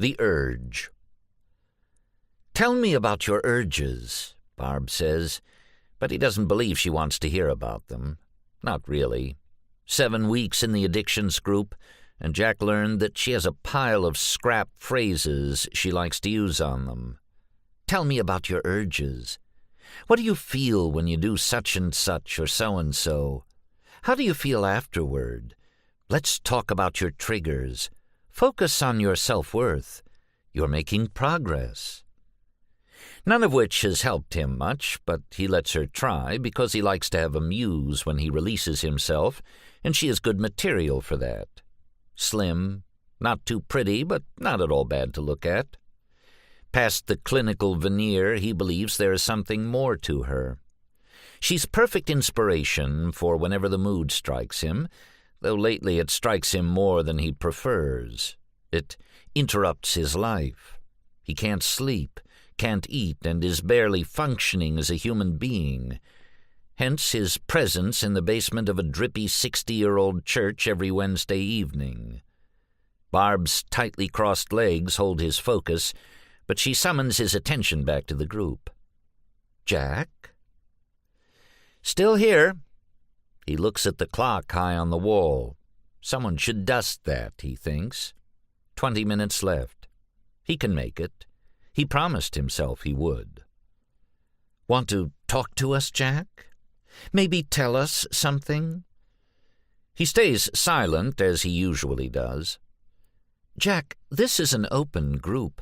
The urge. "Tell me about your urges," Barb says, but he doesn't believe she wants to hear about them. Not really. 7 weeks in the addictions group, and Jack learned that she has a pile of scrap phrases she likes to use on them. Tell me about your urges. What do you feel when you do such and such or so and so? How do you feel afterward? Let's talk about your triggers. Focus on your self-worth. You're making progress. None of which has helped him much, but he lets her try because he likes to have a muse when he releases himself, and she is good material for that. Slim, not too pretty, but not at all bad to look at. Past the clinical veneer, he believes there is something more to her. She's perfect inspiration for whenever the mood strikes him, though lately it strikes him more than he prefers. It interrupts his life. He can't sleep, can't eat, and is barely functioning as a human being. Hence his presence in the basement of a drippy 60-year-old church every Wednesday evening. Barb's tightly crossed legs hold his focus, but she summons his attention back to the group. "Jack?" "Still here." He looks at the clock high on the wall. Someone should dust that, he thinks. 20 minutes left. He can make it. He promised himself he would. "Want to talk to us, Jack? Maybe tell us something?" He stays silent, as he usually does. "Jack, this is an open group.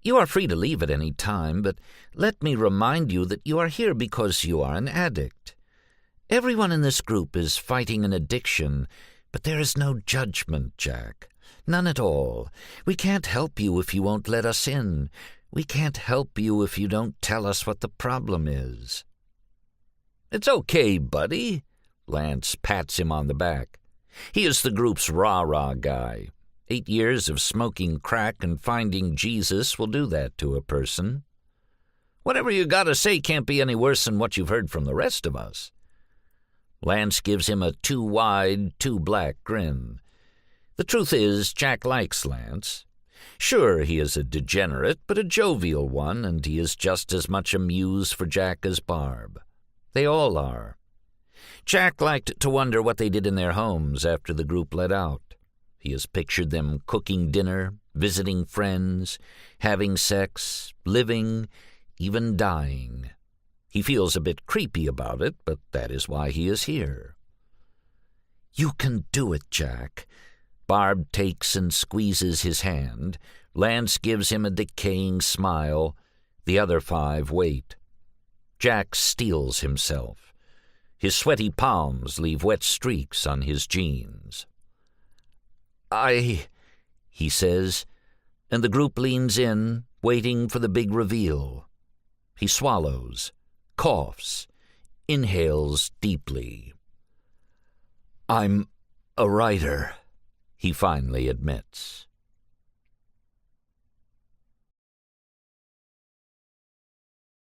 You are free to leave at any time, but let me remind you that you are here because you are an addict. Everyone in this group is fighting an addiction, but there is no judgment, Jack. None at all. We can't help you if you won't let us in. We can't help you if you don't tell us what the problem is." "It's okay, buddy." Lance pats him on the back. He is the group's rah-rah guy. 8 years of smoking crack and finding Jesus will do that to a person. "Whatever you gotta say can't be any worse than what you've heard from the rest of us." Lance gives him a too wide, too black grin. The truth is, Jack likes Lance. Sure, he is a degenerate, but a jovial one, and he is just as much a muse for Jack as Barb. They all are. Jack liked to wonder what they did in their homes after the group let out. He has pictured them cooking dinner, visiting friends, having sex, living, even dying. He feels a bit creepy about it, but that is why he is here. "You can do it, Jack." Barb takes and squeezes his hand. Lance gives him a decaying smile. The other 5 wait. Jack steels himself. His sweaty palms leave wet streaks on his jeans. He says, and the group leans in, waiting for the big reveal. He swallows, coughs, inhales deeply. "I'm a writer," he finally admits.